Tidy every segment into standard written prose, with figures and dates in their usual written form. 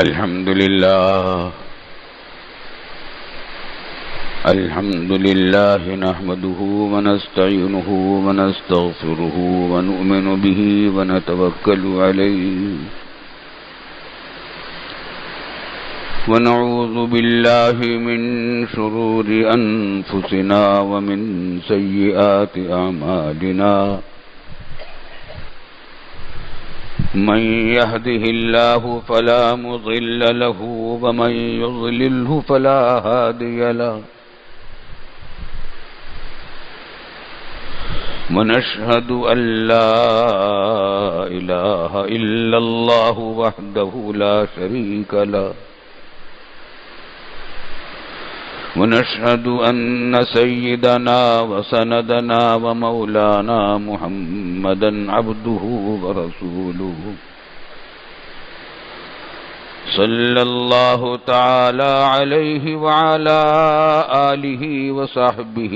الحمد لله نحمده ونستعينه ونستغفره ونؤمن به ونتوكل عليه ونعوذ بالله من شرور أنفسنا ومن سيئات أعمالنا من يهده الله فلا مضل له ومن يضلله فلا هادي له ونشهد أن لا إله إلا الله وحده لا شريك له ونشهد أن سيدنا وسندنا ومولانا محمدا عبده ورسوله صلى الله تعالى عليه وعلى آله وصحبه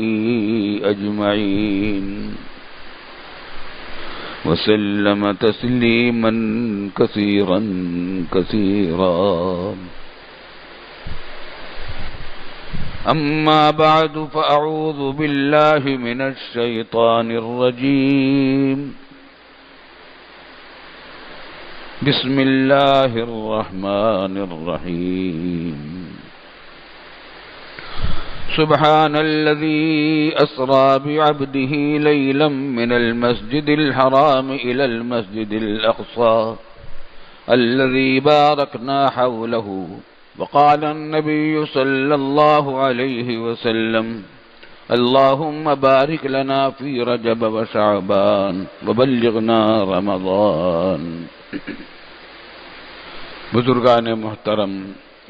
أجمعين وسلم تسليما كثيرا كثيرا. أما بعد فأعوذ بالله من الشيطان الرجيم. بسم الله الرحمن الرحيم. سبحان الذي أسرى بعبده ليلا من المسجد الحرام إلى المسجد الأقصى الذي باركنا حوله. وقال النبي صلى الله عليه وسلم اللهم بارك لنا في رجب وشعبان وبلغنا رمضان. بزرگان محترم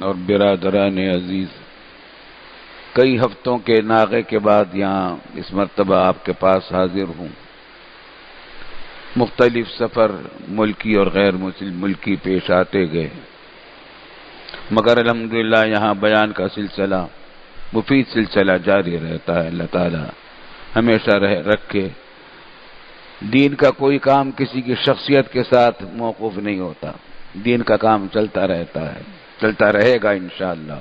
اور برادران عزیز، کئی ہفتوں کے ناغے کے بعد یہاں اس مرتبہ آپ کے پاس حاضر ہوں. مختلف سفر ملکی اور غیر ملکی پیش آتے گئے، مگر الحمدللہ یہاں بیان کا سلسلہ مفید سلسلہ جاری رہتا ہے. اللہ تعالی ہمیشہ رکھے. دین کا کوئی کام کسی کی شخصیت کے ساتھ موقوف نہیں ہوتا، دین کا کام چلتا رہتا ہے، چلتا رہے گا انشاءاللہ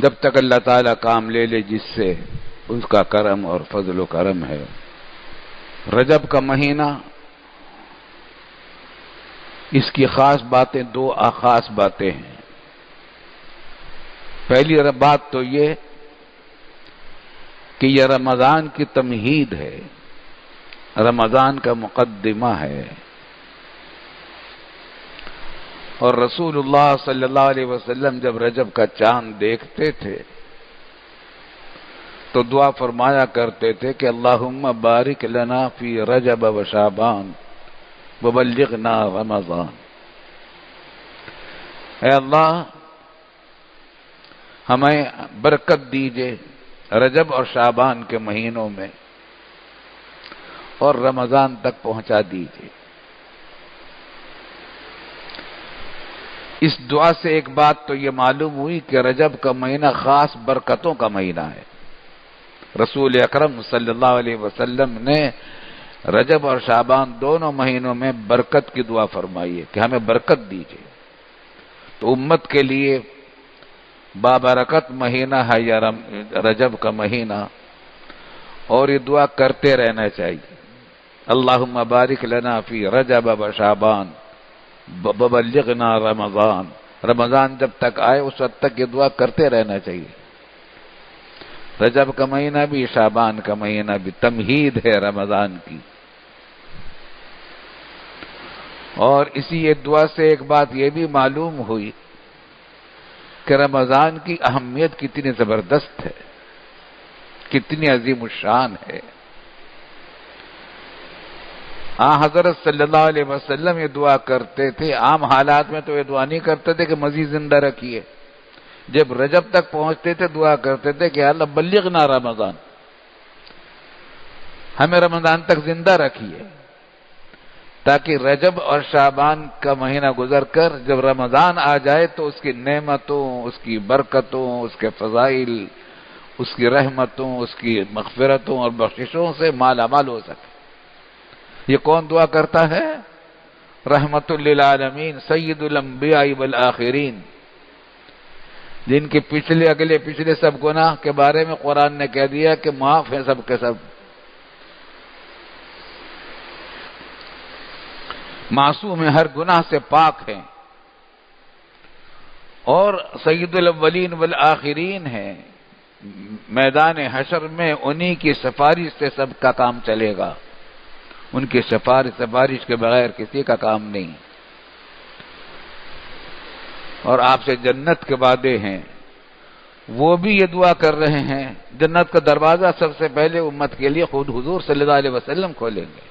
جب تک اللہ تعالی کام لے لے جس سے اس کا کرم اور فضل و کرم ہے. رجب کا مہینہ، اس کی خاص باتیں، دو خاص باتیں ہیں. پہلی بات تو یہ کہ یہ رمضان کی تمہید ہے، رمضان کا مقدمہ ہے. اور رسول اللہ صلی اللہ علیہ وسلم جب رجب کا چاند دیکھتے تھے تو دعا فرمایا کرتے تھے کہ اللہم بارک لنا فی رجب و شعبان وبلغنا رمضان. اے اللہ ہمیں برکت دیجئے رجب اور شعبان کے مہینوں میں اور رمضان تک پہنچا دیجئے. اس دعا سے ایک بات تو یہ معلوم ہوئی کہ رجب کا مہینہ خاص برکتوں کا مہینہ ہے. رسول اکرم صلی اللہ علیہ وسلم نے رجب اور شعبان دونوں مہینوں میں برکت کی دعا فرمائی ہے کہ ہمیں برکت دیجیے. تو امت کے لیے بابرکت مہینہ ہے یا رجب کا مہینہ، اور یہ دعا کرتے رہنا چاہیے. اللہم بارک لنا فی رجب و شعبان وبلغنا رمضان. رمضان جب تک آئے اس وقت تک یہ دعا کرتے رہنا چاہیے. رجب کا مہینہ بھی، شعبان کا مہینہ بھی تمہید ہے رمضان کی. اور اسی ایک دعا سے ایک بات یہ بھی معلوم ہوئی کہ رمضان کی اہمیت کتنی زبردست ہے، کتنی عظیم الشان ہے. حضرت صلی اللہ علیہ وسلم یہ دعا کرتے تھے. عام حالات میں تو یہ دعا نہیں کرتے تھے کہ مزید زندہ رکھیے. جب رجب تک پہنچتے تھے دعا کرتے تھے کہ اللہ بلغنا رمضان، ہمیں رمضان تک زندہ رکھیے، تاکہ رجب اور شعبان کا مہینہ گزر کر جب رمضان آ جائے تو اس کی نعمتوں، اس کی برکتوں، اس کے فضائل، اس کی رحمتوں، اس کی مغفرتوں اور بخششوں سے مالا مال ہو سکے. یہ کون دعا کرتا ہے؟ رحمت للعالمین سید الانبیاء والآخرین، جن کے پچھلے سب گناہ کے بارے میں قرآن نے کہہ دیا کہ معاف ہیں سب کے سب، معصوم ہیں، ہر گناہ سے پاک ہیں، اور سید الاولین والآخرین ہیں۔ میدان حشر میں انہی کی سفارش سے سب کا کام چلے گا، ان کی سفارش کے بغیر کسی کا کام نہیں۔ اور آپ سے جنت کے وعدے ہیں، وہ بھی یہ دعا کر رہے ہیں، جنت کا دروازہ سب سے پہلے امت کے لیے خود حضور صلی اللہ علیہ وسلم کھولیں گے۔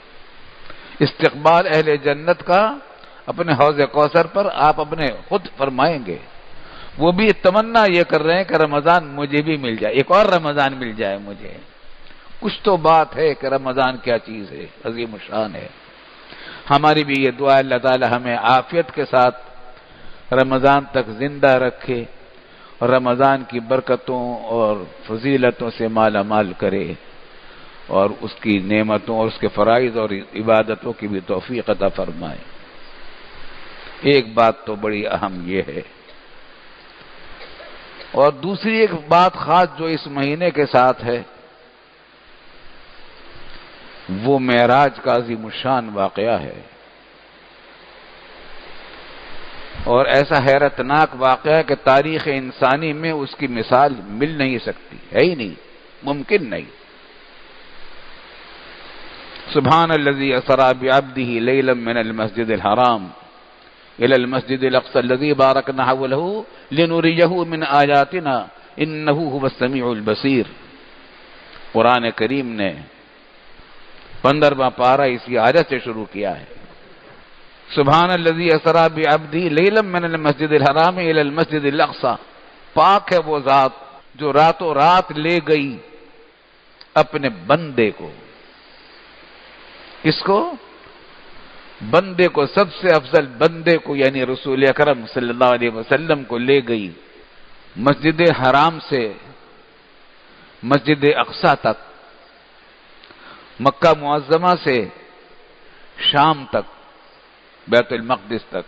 استقبال اہل جنت کا اپنے حوض کوثر پر آپ اپنے خود فرمائیں گے۔ وہ بھی تمنا یہ کر رہے ہیں کہ رمضان مجھے بھی مل جائے، ایک اور رمضان مل جائے مجھے۔ کچھ تو بات ہے کہ رمضان کیا چیز ہے، عظیم الشان ہے۔ ہماری بھی یہ دعا اللہ تعالی ہمیں عافیت کے ساتھ رمضان تک زندہ رکھے اور رمضان کی برکتوں اور فضیلتوں سے مالا مال کرے، اور اس کی نعمتوں اور اس کے فرائض اور عبادتوں کی بھی توفیق عطا فرمائے۔ ایک بات تو بڑی اہم یہ ہے، اور دوسری ایک بات خاص جو اس مہینے کے ساتھ ہے، وہ معراج کا عظیم الشان واقعہ ہے، اور ایسا حیرتناک واقعہ ہے کہ تاریخ انسانی میں اس کی مثال مل نہیں سکتی، ہے ہی نہیں، ممکن نہیں۔ سبحان الذی اسری بعبدہ لیلا من المسجد الحرام الى المسجد الاقصى الذي باركنا حوله لنريه من آیاتنا انه هو السمیع البصیر۔ قرآن کریم نے 15واں پارہ اسی آیت سے شروع کیا ہے۔ سبحان الذی اسری بعبدہ لیلا من المسجد الحرام الى المسجد الاقصى، پاک ہے وہ ذات جو راتوں رات لے گئی اپنے بندے کو۔ کس کو؟ بندے کو، سب سے افضل بندے کو، یعنی رسول اکرم صلی اللہ علیہ وسلم کو لے گئی مسجد حرام سے مسجد اقصی تک، مکہ معظمہ سے شام تک، بیت المقدس تک،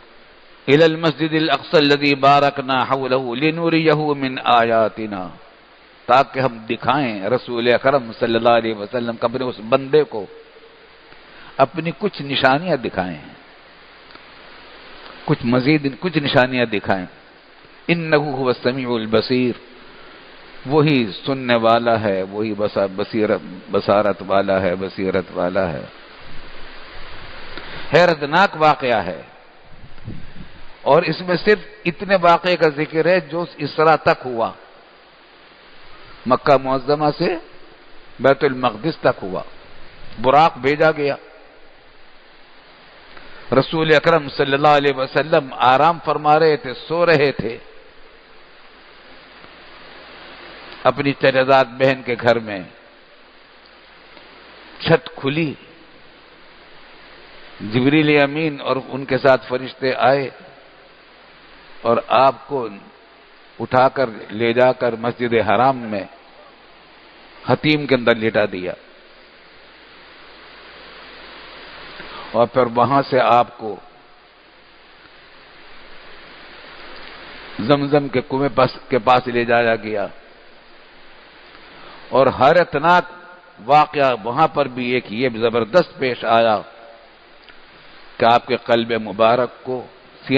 الی المسجد الاقصی الذی بارکنا حولہ لنریہ من آیاتنا، تاکہ ہم دکھائیں رسول اکرم صلی اللہ علیہ وسلم کو، اپنے اس بندے کو اپنی کچھ نشانیاں دکھائیں، کچھ نشانیاں دکھائیں۔ انہ هو السمیع البصیر، وہی سننے والا ہے، وہی بصارت والا ہے، بصیرت والا ہے۔ حیرتناک واقعہ ہے، اور اس میں صرف اتنے واقعے کا ذکر ہے جو اسراء تک ہوا، مکہ معظمہ سے بیت المقدس تک ہوا۔ براق بھیجا گیا، رسول اکرم صلی اللہ علیہ وسلم آرام فرما رہے تھے، سو رہے تھے اپنی چچزاد بہن کے گھر میں۔ چھت کھلی، جبریل امین اور ان کے ساتھ فرشتے آئے اور آپ کو اٹھا کر لے جا کر مسجد حرام میں حتیم کے اندر لٹا دیا، اور پھر وہاں سے آپ کو زمزم کے کنویں کے پاس لے جایا گیا، اور حیرتناک واقعہ وہاں پر بھی ایک یہ زبردست پیش آیا کہ آپ کے قلب مبارک کو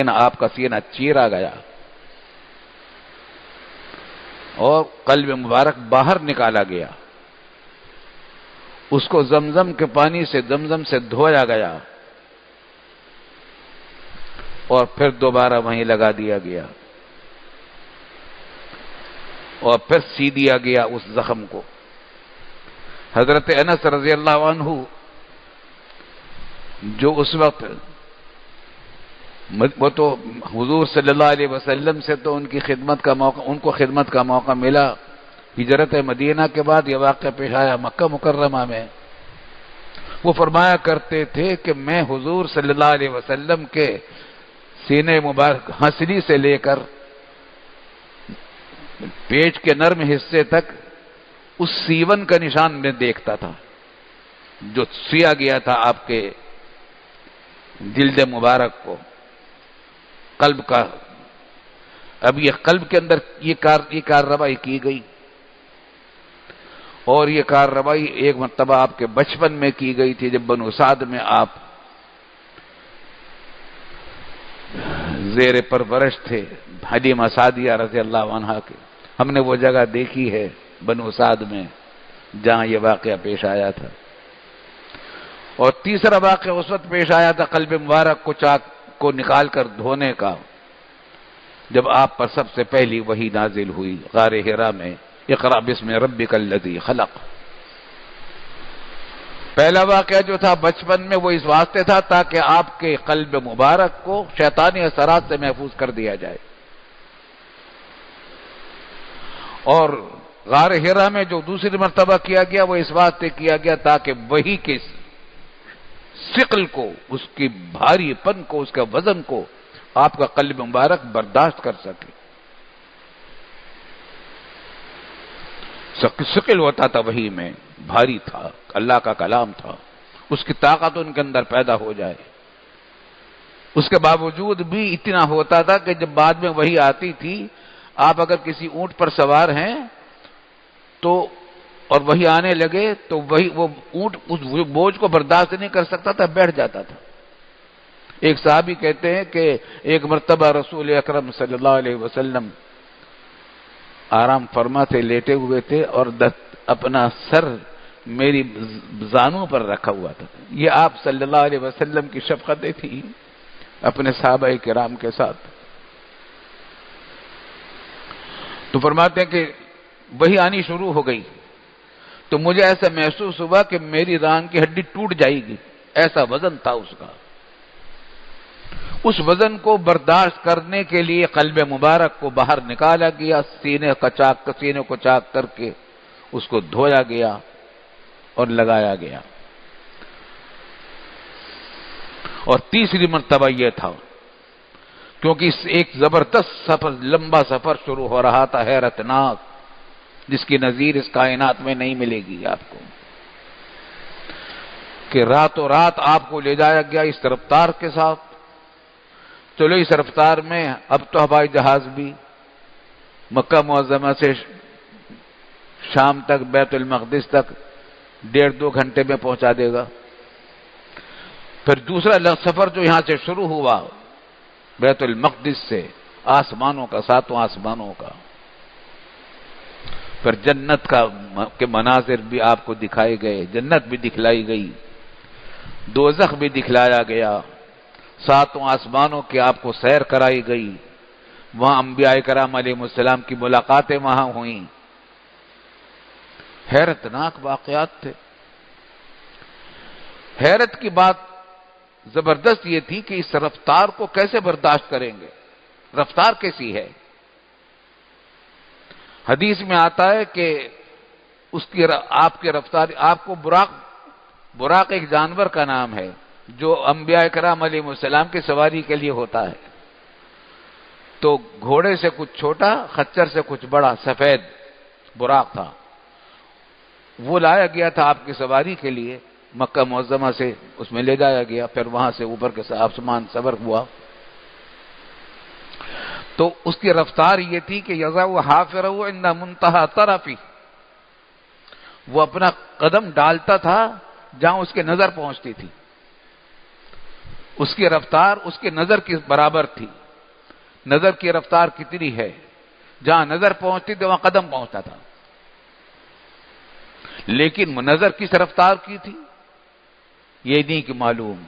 آپ کا سینہ چیرا گیا، اور قلب مبارک باہر نکالا گیا، اس کو زمزم کے پانی سے، زمزم سے دھویا گیا، اور پھر دوبارہ وہیں لگا دیا گیا، اور پھر سی دیا گیا اس زخم کو۔ حضرت انس رضی اللہ عنہ جو اس وقت، وہ تو حضور صلی اللہ علیہ وسلم سے تو ان کو خدمت کا موقع ملا، ہجرت مدینہ کے بعد یہ واقعہ پیش آیا مکہ مکرمہ میں۔ وہ فرمایا کرتے تھے کہ میں حضور صلی اللہ علیہ وسلم کے سینے مبارک ہنسلی سے لے کر پیٹ کے نرم حصے تک اس سیون کا نشان میں دیکھتا تھا جو سیا گیا تھا آپ کے جلد مبارک کو، قلب کا. اب یہ قلب کے اندر یہ کارروائی کی گئی، اور یہ کارروائی ایک مرتبہ آپ کے بچپن میں کی گئی تھی، جب بنو سعد میں آپ زیر پرورش تھے حلیمہ سعدیہ رضی اللہ عنہا کے. ہم نے وہ جگہ دیکھی ہے بنو سعد میں جہاں یہ واقعہ پیش آیا تھا. اور تیسرا واقعہ اس وقت پیش آیا تھا قلب مبارک کو چاک کو نکال کر دھونے کا، جب آپ پر سب سے پہلی وحی نازل ہوئی غار حرا میں، اقرأ باسم ربک الذی خلق. پہلا واقعہ جو تھا بچپن میں وہ اس واسطے تھا تاکہ آپ کے قلب مبارک کو شیطانی اثرات سے محفوظ کر دیا جائے. اور غار حرا میں جو دوسری مرتبہ کیا گیا وہ اس واسطے کیا گیا تاکہ وحی کے ثقل کو، اس کی بھاری پن کو، اس کا وزن کو آپ کا قلب مبارک برداشت کر سکے. ثقل ہوتا تھا وحی میں، بھاری تھا، اللہ کا کلام تھا، اس کی طاقت ان کے اندر پیدا ہو جائے. اس کے باوجود بھی اتنا ہوتا تھا کہ جب بعد میں وحی آتی تھی، آپ اگر کسی اونٹ پر سوار ہیں تو اور وہی آنے لگے تو وہ اونٹ اس بوجھ کو برداشت نہیں کر سکتا تھا، بیٹھ جاتا تھا. ایک صحابی کہتے ہیں کہ ایک مرتبہ رسول اکرم صلی اللہ علیہ وسلم آرام فرما تھے، لیٹے ہوئے تھے، اور اپنا سر میری زانوں پر رکھا ہوا تھا. یہ آپ صلی اللہ علیہ وسلم کی شفقتیں تھیں اپنے صحابہ کرام کے ساتھ. تو فرماتے ہیں کہ وہی آنی شروع ہو گئی تو مجھے ایسا محسوس ہوا کہ میری ران کی ہڈی ٹوٹ جائے گی، ایسا وزن تھا اس کا. اس وزن کو برداشت کرنے کے لیے قلب مبارک کو باہر نکالا گیا، سینے کو چاک کر کے اس کو دھویا گیا اور لگایا گیا. اور تیسری مرتبہ یہ تھا کیونکہ ایک زبردست سفر، لمبا سفر شروع ہو رہا تھا، حیرت ناک، جس کی نظیر اس کائنات میں نہیں ملے گی آپ کو، کہ راتوں رات آپ کو لے جایا گیا اس رفتار کے ساتھ. چلو اس رفتار میں اب تو ہوائی جہاز بھی مکہ معظمہ سے شام تک، بیت المقدس تک 1.5-2 گھنٹے میں پہنچا دے گا. پھر دوسرا سفر جو یہاں سے شروع ہوا بیت المقدس سے، آسمانوں کا، 7 آسمانوں کا، پھر جنت کے مناظر بھی آپ کو دکھائے گئے، جنت بھی دکھلائی گئی، دوزخ بھی دکھلایا گیا، 7 آسمانوں کی آپ کو سیر کرائی گئی. وہاں انبیاء کرام علیہ السلام کی ملاقاتیں وہاں ہوئیں. حیرت ناک واقعات تھے. حیرت کی بات زبردست یہ تھی کہ اس رفتار کو کیسے برداشت کریں گے، رفتار کیسی ہے. حدیث میں آتا ہے کہ آپ کی رفتار، آپ کو براق ایک جانور کا نام ہے جو انبیاء کرام علیہ السلام کی سواری کے لیے ہوتا ہے. تو گھوڑے سے کچھ چھوٹا، خچر سے کچھ بڑا، سفید براق تھا. وہ لایا گیا تھا آپ کی سواری کے لیے، مکہ معظمہ سے اس میں لے جایا گیا. پھر وہاں سے اوپر کے آسمان سفر ہوا. تو اس کی رفتار یہ تھی کہ یضع حافرہ عند منتہی طرفہ، وہ اپنا قدم ڈالتا تھا جہاں اس کے نظر پہنچتی تھی. اس کی رفتار اس کے نظر کی برابر تھی. نظر کی رفتار کتنی ہے، جہاں نظر پہنچتی تھی وہاں قدم پہنچتا تھا. لیکن نظر کس رفتار کی تھی یہ نہیں کہ معلوم،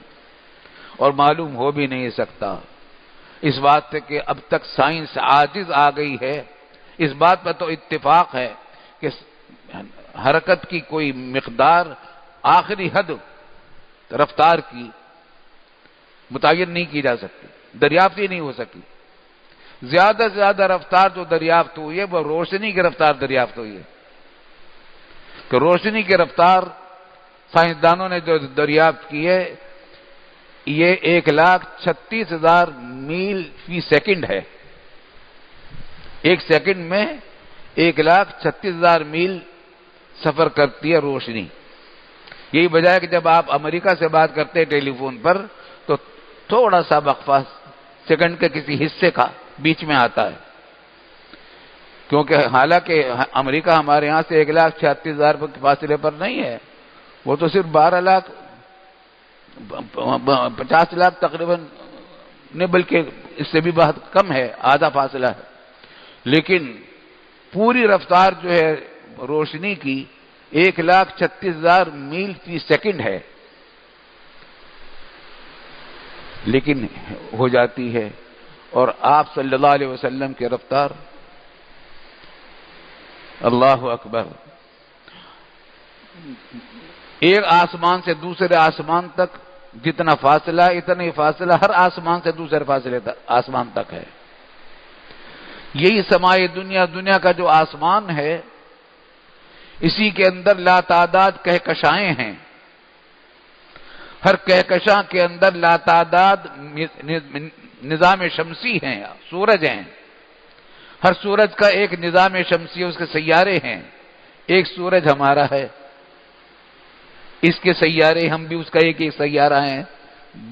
اور معلوم ہو بھی نہیں سکتا. اس بات سے کہ اب تک سائنس عاجز آ گئی ہے. اس بات پر تو اتفاق ہے کہ حرکت کی کوئی مقدار، آخری حد رفتار کی متعین نہیں کی جا سکتی، دریافت ہی نہیں ہو سکی. زیادہ سے زیادہ رفتار جو دریافت ہوئی ہے وہ روشنی کی رفتار دریافت ہوئی ہے. کہ روشنی کی رفتار سائنسدانوں نے جو دریافت کی ہے یہ 1,36,000 میل فی سیکنڈ ہے. ایک سیکنڈ میں 1,36,000 میل سفر کرتی ہے روشنی. یہی وجہ ہے کہ جب آپ امریکہ سے بات کرتے ہیں ٹیلی فون پر تو تھوڑا سا وقفہ سیکنڈ کے کسی حصے کا بیچ میں آتا ہے، کیونکہ حالانکہ امریکہ ہمارے یہاں سے 1,36,000 کے فاصلے پر نہیں ہے، وہ تو صرف 12 لاکھ 50 لاکھ تقریباً نہیں، بلکہ اس سے بھی بہت کم ہے، آدھا فاصلہ ہے، لیکن پوری رفتار جو ہے روشنی کی 1,36,000 میل فی سیکنڈ ہے، لیکن ہو جاتی ہے۔ اور آپ صلی اللہ علیہ وسلم کی رفتار، اللہ اکبر، ایک آسمان سے دوسرے آسمان تک جتنا فاصلہ، اتنا ہی فاصلہ ہر آسمان سے دوسرے فاصلے تک آسمان تک ہے۔ یہی سمائے دنیا، دنیا کا جو آسمان ہے، اسی کے اندر لاتعداد کہکشائیں ہیں، ہر کہکشاں کے اندر لاتعداد نظام شمسی ہیں، سورج ہیں، ہر سورج کا ایک نظام شمسی، اس کے سیارے ہیں، ایک سورج ہمارا ہے، اس کے سیارے ہم بھی اس کا ایک سیارہ ہیں،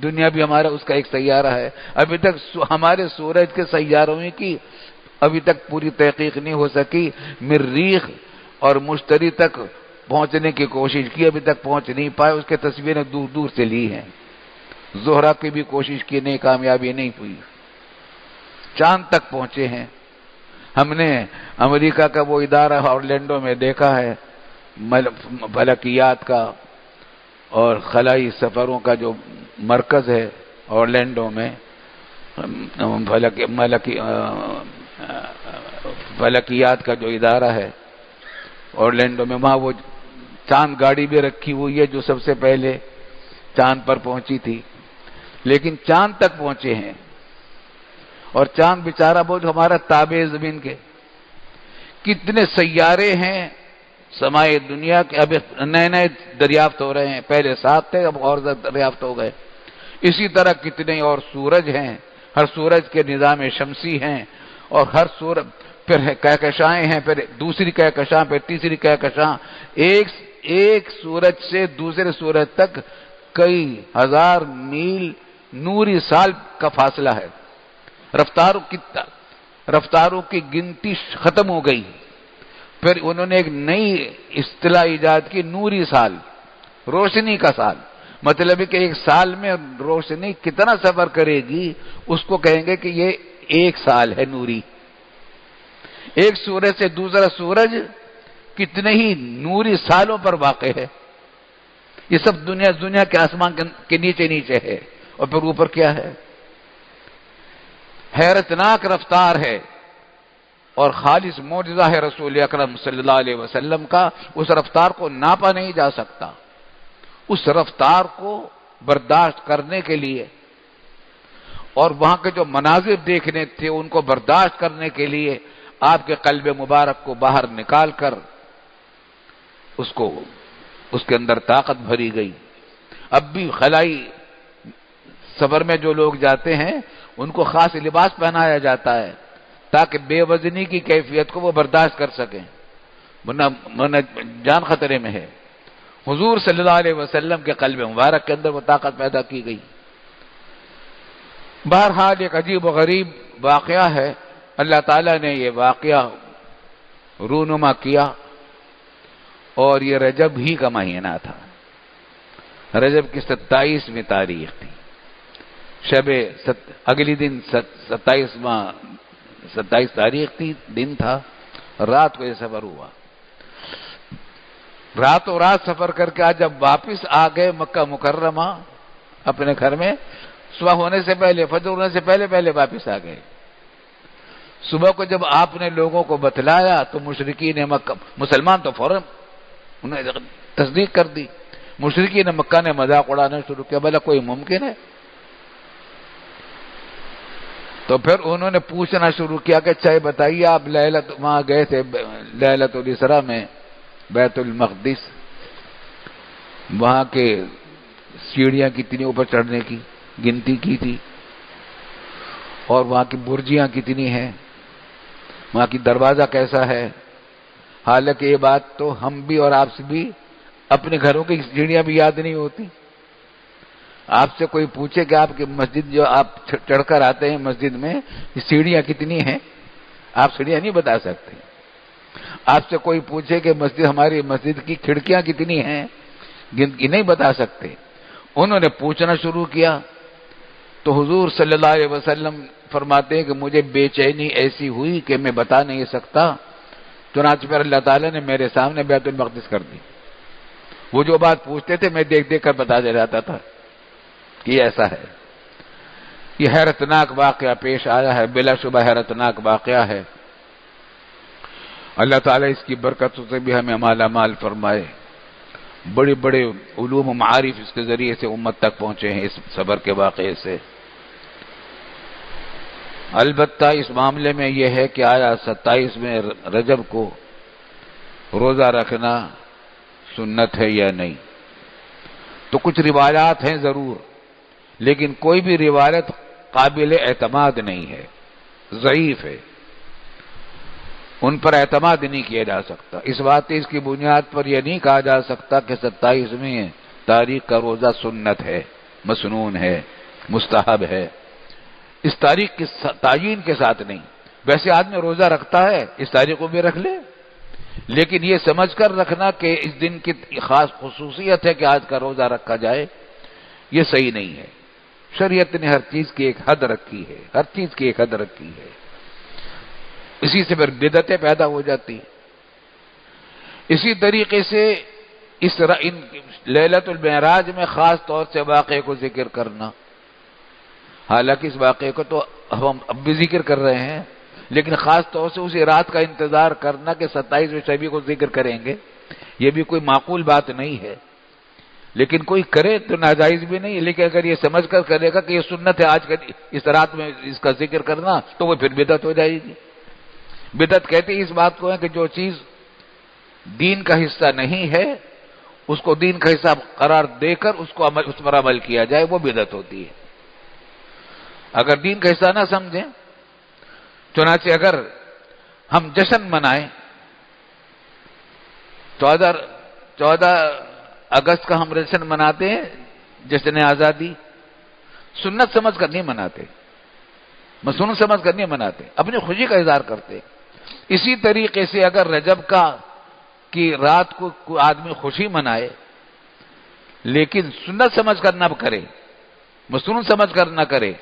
دنیا بھی ہمارا اس کا ایک سیارہ ہے۔ ابھی تک ہمارے سورج کے سیاروں کی ابھی تک پوری تحقیق نہیں ہو سکی، مریخ اور مشتری تک پہنچنے کی کوشش کی، ابھی تک پہنچ نہیں پائے، اس کے تصویریں دور دور سے لی ہیں، زہرہ کی بھی کوشش کی، نہیں، کامیابی نہیں ہوئی، چاند تک پہنچے ہیں۔ ہم نے امریکہ کا وہ ادارہ اورلینڈو میں دیکھا ہے، فلکیات کا اور خلائی سفروں کا جو مرکز ہے اورلینڈو میں، فلکیات کا جو ادارہ ہے اورلینڈو میں، وہاں وہ چاند گاڑی بھی رکھی ہوئی ہے جو سب سے پہلے چاند پر پہنچی تھی، لیکن چاند تک پہنچے ہیں، اور چاند بیچارہ بہت ہمارا تابع زمین کے، کتنے سیارے ہیں سمائے دنیا کے، اب نئے نئے دریافت ہو رہے ہیں، پہلے 7 تھے، اب اور دریافت ہو گئے، اسی طرح کتنے اور سورج ہیں، ہر سورج کے نظام شمسی ہیں، اور ہر سورج پھر کہکشائیں ہیں، پھر دوسری کہکشاں، پھر تیسری کہکشاں، ایک سورج سے دوسرے سورج تک کئی ہزار میل نوری سال کا فاصلہ ہے۔ رفتاروں کی گنتی ختم ہو گئی، پھر انہوں نے ایک نئی اصطلاح ایجاد کی، نوری سال، روشنی کا سال، مطلب ہے کہ ایک سال میں روشنی کتنا سفر کرے گی، اس کو کہیں گے کہ یہ 1 سال ہے نوری۔ ایک سورج سے دوسرا سورج کتنے ہی نوری سالوں پر واقع ہے، یہ سب دنیا کے آسمان کے نیچے نیچے ہے، اور پھر اوپر کیا ہے، حیرتناک رفتار ہے، اور خالص معجزہ ہے رسول اکرم صلی اللہ علیہ وسلم کا، اس رفتار کو ناپا نہیں جا سکتا، اس رفتار کو برداشت کرنے کے لیے اور وہاں کے جو مناظر دیکھنے تھے ان کو برداشت کرنے کے لیے آپ کے قلب مبارک کو باہر نکال کر اس کے اندر طاقت بھری گئی۔ اب بھی خلائی سفر میں جو لوگ جاتے ہیں ان کو خاص لباس پہنایا جاتا ہے تاکہ بے وزنی کی کیفیت کو وہ برداشت کر سکیں، ورنہ جان خطرے میں ہے۔ حضور صلی اللہ علیہ وسلم کے قلب مبارک کے اندر وہ طاقت پیدا کی گئی۔ بہرحال ایک عجیب و غریب واقعہ ہے، اللہ تعالیٰ نے یہ واقعہ رونما کیا، اور یہ رجب ہی کا مہینہ تھا، رجب کی 27ویں تاریخ تھی، اگلی دن 27 تاریخ تھی، دن تھا، رات کو یہ سفر ہوا، راتوں رات سفر کر کے آج جب واپس آ گئے مکہ مکرمہ اپنے گھر میں، صبح ہونے سے پہلے، فجر ہونے سے پہلے واپس آ گئے۔ صبح کو جب آپ نے لوگوں کو بتلایا تو مشرکین مکہ، مسلمان تو فوراً انہیں تصدیق کر دی، مشرکین مکہ نے مذاق اڑانا شروع کیا، بھلا کوئی ممکن ہے؟ تو پھر انہوں نے پوچھنا شروع کیا کہ اچھا بتائیے آپ وہاں گئے تھے لیلۃ الاسراء میں بیت المقدس، وہاں کے سیڑھیاں کتنی اوپر چڑھنے کی گنتی کی تھی، اور وہاں کی برجیاں کتنی ہیں، وہاں کی دروازہ کیسا ہے؟ حالانکہ یہ بات تو ہم بھی اور آپ سے بھی اپنے گھروں کی سیڑھیاں بھی یاد نہیں ہوتی، آپ سے کوئی پوچھے کہ آپ کی مسجد جو آپ چڑھ کر آتے ہیں مسجد میں سیڑھیاں کتنی ہیں، آپ سیڑھیاں نہیں بتا سکتے۔ آپ سے کوئی پوچھے کہ ہماری مسجد کی کھڑکیاں کتنی ہیں، گنتی نہیں بتا سکتے۔ انہوں نے پوچھنا شروع کیا تو حضور صلی اللہ علیہ وسلم فرماتے ہیں کہ مجھے بے چینی ایسی ہوئی کہ میں بتا نہیں سکتا، چنانچہ پھر اللہ تعالیٰ نے میرے سامنے بیت المقدس کر دی۔ وہ جو بات پوچھتے تھے میں دیکھ دیکھ کر بتا دے جاتا تھا کہ یہ ایسا ہے۔ یہ حیرتناک واقعہ پیش آیا ہے، بلا شبہ حیرتناک واقعہ ہے۔ اللہ تعالیٰ اس کی برکتوں سے بھی ہمیں مالا مال فرمائے۔ بڑے بڑے علوم و معارف اس کے ذریعے سے امت تک پہنچے ہیں اس صبر کے واقعے سے۔ البتہ اس معاملے میں یہ ہے کہ آیا 27ویں رجب کو روزہ رکھنا سنت ہے یا نہیں؟ تو کچھ روایات ہیں ضرور، لیکن کوئی بھی روایت قابل اعتماد نہیں ہے، ضعیف ہے، ان پر اعتماد نہیں کیا جا سکتا۔ اس بات اس کی بنیاد پر یہ نہیں کہا جا سکتا کہ 27ویں تاریخ کا روزہ سنت ہے، مسنون ہے، مستحب ہے، اس تاریخ کی تعیین کے ساتھ نہیں۔ ویسے آدمی روزہ رکھتا ہے، اس تاریخ کو بھی رکھ لے، لیکن یہ سمجھ کر رکھنا کہ اس دن کی خاص خصوصیت ہے کہ آج کا روزہ رکھا جائے، یہ صحیح نہیں ہے۔ شریعت نے ہر چیز کی ایک حد رکھی ہے، ہر چیز کی ایک حد رکھی ہے، اسی سے پھر بدعتیں پیدا ہو جاتی۔ اسی طریقے سے ان لیلۃ المعراج میں خاص طور سے واقعے کو ذکر کرنا، حالانکہ اس واقعے کو تو ہم اب بھی ذکر کر رہے ہیں، لیکن خاص طور سے اسی رات کا انتظار کرنا کہ 27ویں شبی کو ذکر کریں گے، یہ بھی کوئی معقول بات نہیں ہے۔ لیکن کوئی کرے تو ناجائز بھی نہیں، لیکن اگر یہ سمجھ کر کرے گا کہ یہ سنت ہے آج کا اس رات میں اس کا ذکر کرنا، تو وہ پھر بدعت ہو جائے گی۔ بدعت کہتے ہیں اس بات کو ہے کہ جو چیز دین کا حصہ نہیں ہے اس کو دین کا حصہ قرار دے کر اس پر عمل کیا جائے، وہ بدعت ہوتی ہے۔ اگر دین کا حصہ نہ سمجھیں، چنانچہ اگر ہم جشن منائیں، 14 اگست کا ہم جشن مناتے ہیں، جشن آزادی، سنت سمجھ کر نہیں مناتے، مسنون سمجھ کر نہیں مناتے، اپنی خوشی کا اظہار کرتے۔ اسی طریقے سے اگر رجب کی رات کو کوئی آدمی خوشی منائے لیکن سنت سمجھ کر نہ کرے، مسنون سمجھ کر نہ کرے،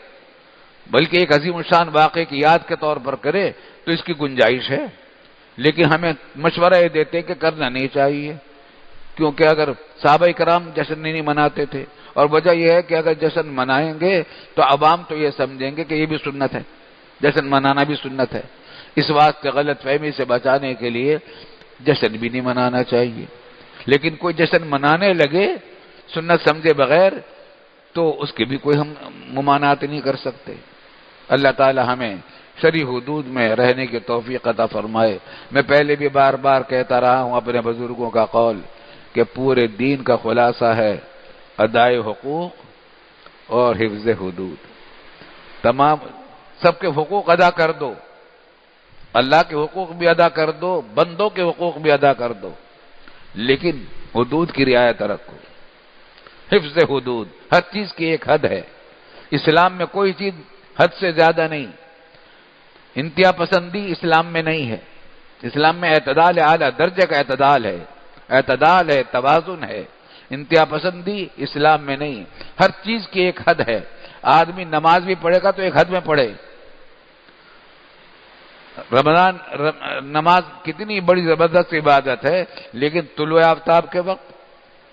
بلکہ ایک عظیم الشان واقعے کی یاد کے طور پر کرے، تو اس کی گنجائش ہے، لیکن ہمیں مشورہ یہ دیتے ہیں کہ کرنا نہیں چاہیے، کیونکہ اگر صحابہ کرام جشن نہیں مناتے تھے، اور وجہ یہ ہے کہ اگر جشن منائیں گے تو عوام تو یہ سمجھیں گے کہ یہ بھی سنت ہے، جشن منانا بھی سنت ہے۔ اس واسطے غلط فہمی سے بچانے کے لیے جشن بھی نہیں منانا چاہیے۔ لیکن کوئی جشن منانے لگے سنت سمجھے بغیر تو اس کی بھی کوئی ہم ممانعت نہیں کر سکتے۔ اللہ تعالی ہمیں شرعی حدود میں رہنے کی توفیق عطا فرمائے۔ میں پہلے بھی بار بار کہتا رہا ہوں اپنے بزرگوں کا قول کہ پورے دین کا خلاصہ ہے ادائے حقوق اور حفظ حدود۔ تمام سب کے حقوق ادا کر دو، اللہ کے حقوق بھی ادا کر دو، بندوں کے حقوق بھی ادا کر دو، لیکن حدود کی رعایت رکھو۔ حفظ حدود، ہر چیز کی ایک حد ہے، اسلام میں کوئی چیز حد سے زیادہ نہیں، انتہا پسندی اسلام میں نہیں ہے، اسلام میں اعتدال اعلیٰ درجے کا اعتدال ہے، توازن ہے، انتہا پسندی اسلام میں نہیں۔ ہر چیز کی ایک حد ہے، آدمی نماز بھی پڑھے گا تو ایک حد میں پڑھے۔ رمضان نماز کتنی بڑی زبردست عبادت ہے، لیکن طلوع آفتاب کے وقت،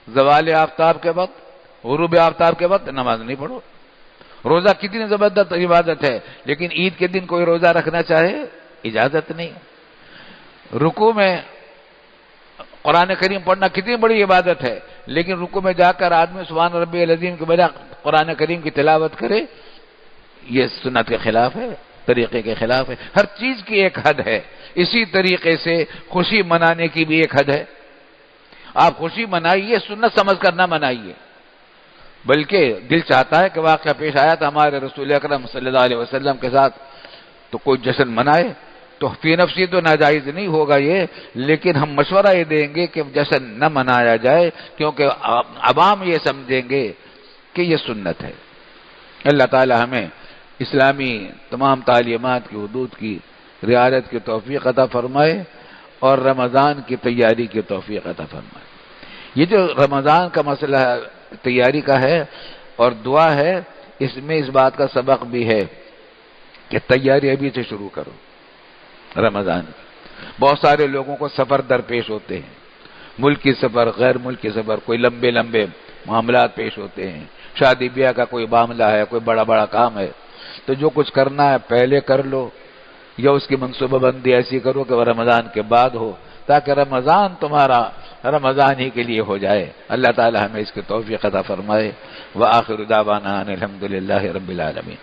زوال آفتاب کے وقت، غروب آفتاب کے وقت نماز نہیں پڑھو۔ روزہ کتنی زبردست عبادت ہے، لیکن عید کے دن کوئی روزہ رکھنا چاہے اجازت نہیں۔ رکوع میں قرآن کریم پڑھنا کتنی بڑی عبادت ہے، لیکن رکوع میں جا کر آدمی سبحان ربی العظیم کے بجائے قرآن کریم کی تلاوت کرے، یہ سنت کے خلاف ہے، طریقے کے خلاف ہے۔ ہر چیز کی ایک حد ہے، اسی طریقے سے خوشی منانے کی بھی ایک حد ہے۔ آپ خوشی منائیے، سنت سمجھ کر نہ منائیے، بلکہ دل چاہتا ہے کہ واقعہ پیش آیا تھا ہمارے رسول اکرم صلی اللہ علیہ وسلم کے ساتھ، تو کوئی جشن منائے تو فی نفسی تو ناجائز نہیں ہوگا یہ، لیکن ہم مشورہ یہ دیں گے کہ جشن نہ منایا جائے، کیونکہ عوام یہ سمجھیں گے کہ یہ سنت ہے۔ اللہ تعالی ہمیں اسلامی تمام تعلیمات کی حدود کی رعایت کی توفیق عطا فرمائے اور رمضان کی تیاری کی توفیق عطا فرمائے۔ یہ جو رمضان کا مسئلہ تیاری کا ہے اور دعا ہے، اس میں اس بات کا سبق بھی ہے کہ تیاری ابھی سے شروع کرو رمضان کی۔ بہت سارے لوگوں کو سفر درپیش ہوتے ہیں، ملکی سفر، غیر ملکی سفر، کوئی لمبے لمبے معاملات پیش ہوتے ہیں، شادی بیاہ کا کوئی معاملہ ہے، کوئی بڑا بڑا کام ہے، تو جو کچھ کرنا ہے پہلے کر لو یا اس کی منصوبہ بندی ایسی کرو کہ وہ رمضان کے بعد ہو، تاکہ رمضان تمہارا رمضان ہی کے لیے ہو جائے۔ اللہ تعالی ہمیں اس کی توفیق عطا فرمائے۔ وآخر دعوانا ان الحمد للہ رب العالمین۔